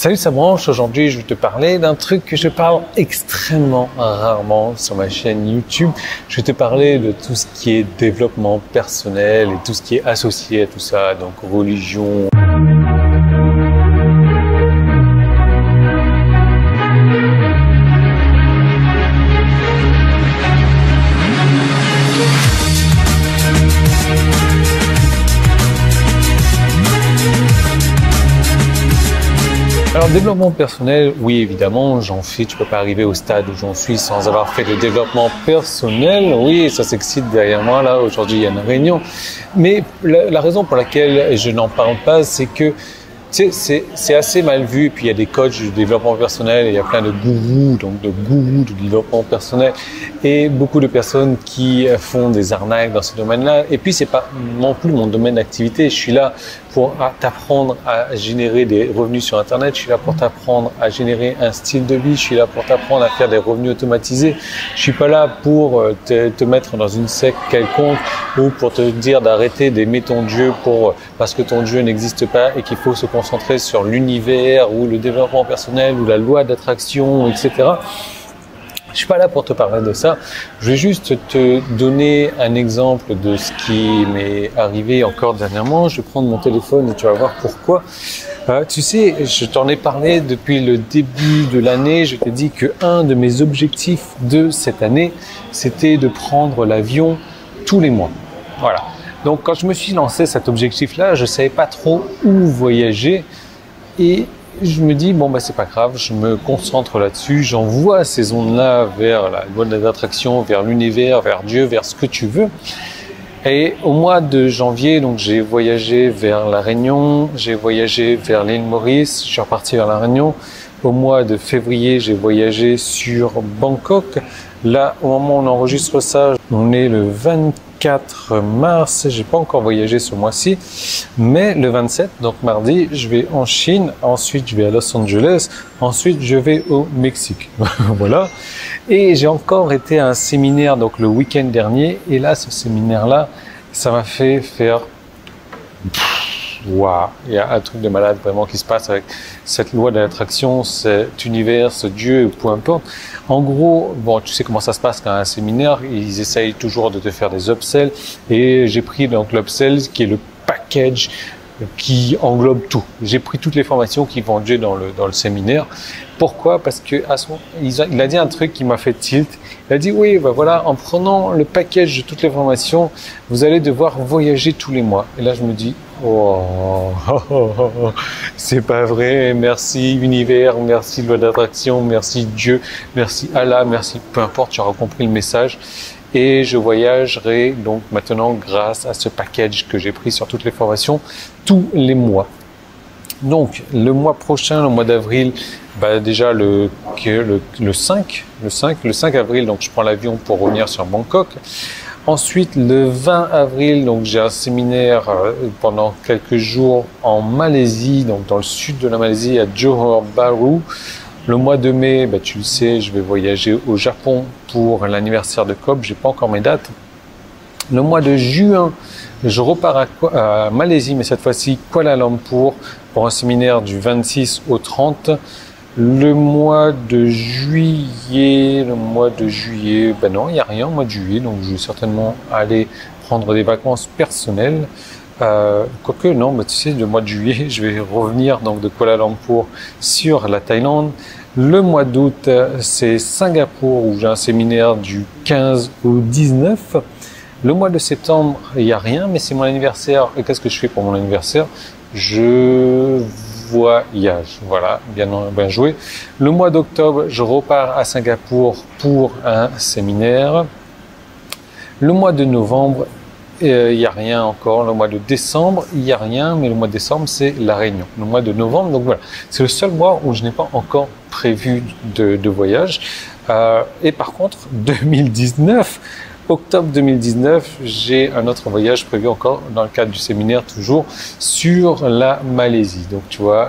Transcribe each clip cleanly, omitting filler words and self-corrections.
Salut, ça branche. Aujourd'hui, je vais te parler d'un truc que je parle extrêmement rarement sur ma chaîne YouTube. Je vais te parler de tout ce qui est développement personnel et tout ce qui est associé à tout ça, donc religion. Alors, développement personnel, oui, évidemment, j'en fais. Tu peux pas arriver au stade où j'en suis sans avoir fait de développement personnel. Oui, ça s'excite derrière moi, là. Aujourd'hui, il y a une réunion. Mais la raison pour laquelle je n'en parle pas, c'est que c'est assez mal vu. Et puis, il y a des coachs de développement personnel, et il y a plein de gourous, de développement personnel, et beaucoup de personnes qui font des arnaques dans ce domaine-là. Et puis, c'est pas non plus mon domaine d'activité. Je suis là pour t'apprendre à générer des revenus sur Internet. Je suis là pour t'apprendre à générer un style de vie. Je suis là pour t'apprendre à faire des revenus automatisés. Je suis pas là pour te mettre dans une secte quelconque ou pour te dire d'arrêter d'aimer ton Dieu parce que ton Dieu n'existe pas et qu'il faut se concentrer sur l'univers ou le développement personnel ou la loi d'attraction, etc. Je suis pas là pour te parler de ça. Je vais juste te donner un exemple de ce qui m'est arrivé encore dernièrement. Je vais prendre mon téléphone et tu vas voir pourquoi. Tu sais, je t'en ai parlé depuis le début de l'année. Je t'ai dit que un de mes objectifs de cette année, c'était de prendre l'avion tous les mois. Voilà. Donc, quand je me suis lancé cet objectif-là, je savais pas trop où voyager et je me dis, bon, c'est pas grave, je me concentre là-dessus, j'envoie ces ondes-là vers la loi de l'attraction, vers l'univers, vers Dieu, vers ce que tu veux. Et au mois de janvier, donc, j'ai voyagé vers La Réunion, j'ai voyagé vers l'île Maurice, je suis reparti vers La Réunion. Au mois de février, j'ai voyagé sur Bangkok. Là, au moment où on enregistre ça, on est le 24 mars. J'ai pas encore voyagé ce mois-ci, mais le 27, donc mardi, je vais en Chine. Ensuite, je vais à Los Angeles. Ensuite, je vais au Mexique. Voilà. Et j'ai encore été à un séminaire donc le week-end dernier. Et là, ce séminaire-là, ça m'a fait faire waouh, il y a un truc de malade vraiment qui se passe avec cette loi de l'attraction, cet univers, ce Dieu, peu importe. En gros, bon, tu sais comment ça se passe quand un séminaire, ils essayent toujours de te faire des upsells et j'ai pris donc l'upsell qui est le package qui englobe tout. J'ai pris toutes les formations qui vendaient dans le séminaire. Pourquoi? Parce que à ce moment, il a dit un truc qui m'a fait tilt. Il a dit oui, voilà, en prenant le package de toutes les formations, vous allez devoir voyager tous les mois. Et là, je me dis c'est pas vrai. Merci univers, merci loi d'attraction, merci Dieu, merci Allah, merci peu importe. Tu auras compris le message. Et je voyagerai donc maintenant grâce à ce package que j'ai pris sur toutes les formations tous les mois. Donc le mois prochain, le mois d'avril, déjà le 5 avril, donc je prends l'avion pour revenir sur Bangkok. Ensuite, le 20 avril, donc j'ai un séminaire pendant quelques jours en Malaisie, donc dans le sud de la Malaisie, à Johor Bahru. Le mois de mai, tu le sais, je vais voyager au Japon pour l'anniversaire de Cobb. J'ai pas encore mes dates. Le mois de juin, je repars à Malaisie, mais cette fois-ci Kuala Lumpur pour un séminaire du 26 au 30. Le mois de juillet, non, il n'y a rien au mois de juillet, donc je vais certainement aller prendre des vacances personnelles. Quoique, non, tu sais, le mois de juillet, je vais revenir donc de Kuala Lumpur sur la Thaïlande. Le mois d'août, c'est Singapour où j'ai un séminaire du 15 au 19. Le mois de septembre, il n'y a rien, mais c'est mon anniversaire. Et qu'est-ce que je fais pour mon anniversaire? Je voyage. Voilà, bien joué. Le mois d'octobre, je repars à Singapour pour un séminaire. Le mois de novembre, il n'y a rien encore. Le mois de décembre, il n'y a rien, mais le mois de décembre, c'est La Réunion. Le mois de novembre, donc voilà, c'est le seul mois où je n'ai pas encore prévu de voyage. Et par contre, 2019, octobre 2019, j'ai un autre voyage prévu encore dans le cadre du séminaire, toujours sur la Malaisie. Donc tu vois,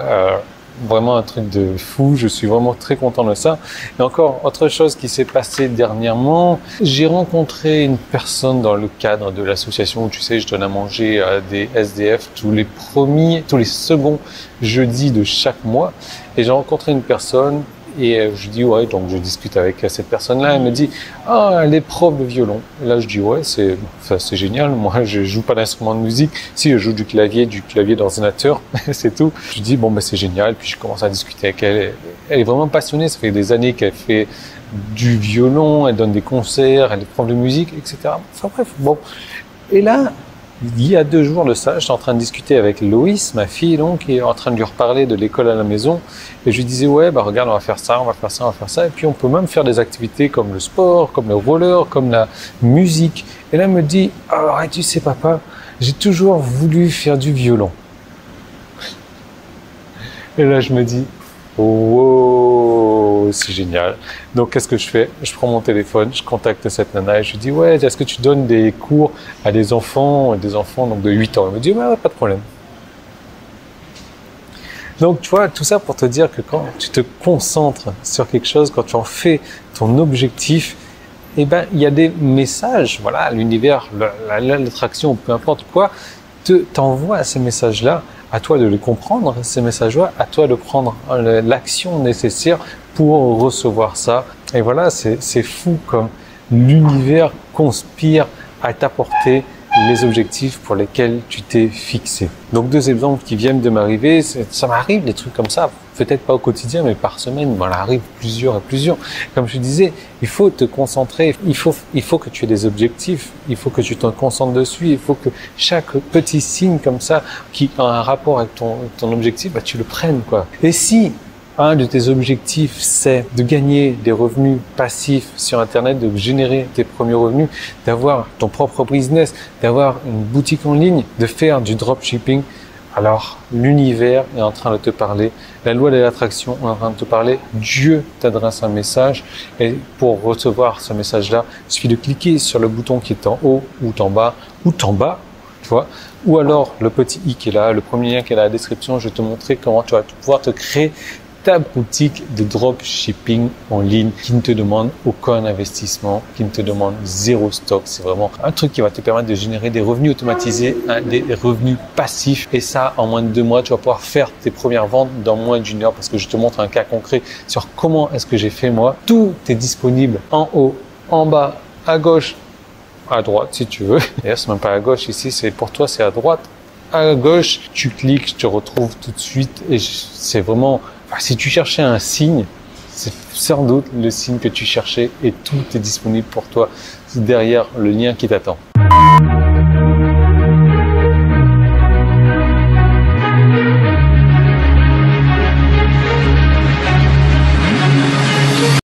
vraiment un truc de fou. Je suis vraiment très content de ça. Et encore, autre chose qui s'est passé dernièrement, j'ai rencontré une personne dans le cadre de l'association où, tu sais, je donne à manger à des SDF tous les seconds jeudis de chaque mois. Et j'ai rencontré une personne et je dis ouais, donc je discute avec cette personne-là. Elle me dit ah, elle est prof de violon. Et là je dis ouais, c'est génial. Moi je joue pas d'instrument de musique. Si je joue du clavier d'ordinateur, c'est tout. Je dis bon ben c'est génial. Puis je commence à discuter avec elle. Elle est vraiment passionnée. Ça fait des années qu'elle fait du violon. Elle donne des concerts. Elle est prof de musique, etc. Enfin bref, bon. Et là, il y a 2 jours de ça, j'étais en train de discuter avec Loïs, ma fille, donc, et en train de lui reparler de l'école à la maison. Et je lui disais, ouais, bah regarde, on va faire ça, on va faire ça, on va faire ça. Et puis on peut même faire des activités comme le sport, comme le roller, comme la musique. Et là, elle me dit, ah, tu sais, papa, j'ai toujours voulu faire du violon. Et là, je me dis, oh, c'est génial. Donc, qu'est-ce que je fais? Je prends mon téléphone, je contacte cette nana et je lui dis, ouais, est-ce que tu donnes des cours à des enfants donc de 8 ans? Elle me dit, ouais, pas de problème. Donc, tu vois, tout ça pour te dire que quand tu te concentres sur quelque chose, quand tu en fais ton objectif, eh ben, il y a des messages, voilà, l'univers, l'attraction, peu importe quoi, t'envoie ces messages-là. À toi de les comprendre, ces messages-là, à toi de prendre l'action nécessaire pour recevoir ça. Et voilà, c'est fou comme l'univers conspire à t'apporter les objectifs pour lesquels tu t'es fixé. Donc 2 exemples qui viennent de m'arriver, ça m'arrive des trucs comme ça, peut-être pas au quotidien, mais par semaine, m'en arrive plusieurs et plusieurs. Comme je disais, il faut te concentrer, il faut que tu aies des objectifs, il faut que tu te concentres dessus, il faut que chaque petit signe comme ça qui a un rapport avec ton objectif, bah, tu le prennes, quoi. Et si un de tes objectifs, c'est de gagner des revenus passifs sur Internet, de générer tes premiers revenus, d'avoir ton propre business, d'avoir une boutique en ligne, de faire du dropshipping, alors l'univers est en train de te parler, la loi de l'attraction est en train de te parler, Dieu t'adresse un message et pour recevoir ce message-là, il suffit de cliquer sur le bouton qui est en haut ou en bas, tu vois, ou alors le petit i qui est là, le premier lien qui est dans la description, je vais te montrer comment tu vas pouvoir te créer ta boutique de dropshipping en ligne qui ne te demande aucun investissement, qui ne te demande 0 stock. C'est vraiment un truc qui va te permettre de générer des revenus automatisés, des revenus passifs. Et ça, en moins de 2 mois, tu vas pouvoir faire tes premières ventes dans moins d'1 heure parce que je te montre un cas concret sur comment est-ce que j'ai fait moi. Tout est disponible en haut, en bas, à gauche, à droite si tu veux. D'ailleurs, c'est même pas à gauche ici, c'est pour toi, c'est à droite. À gauche, tu cliques, je te retrouve tout de suite et c'est vraiment... Si tu cherchais un signe, c'est sans doute le signe que tu cherchais et tout est disponible pour toi derrière le lien qui t'attend.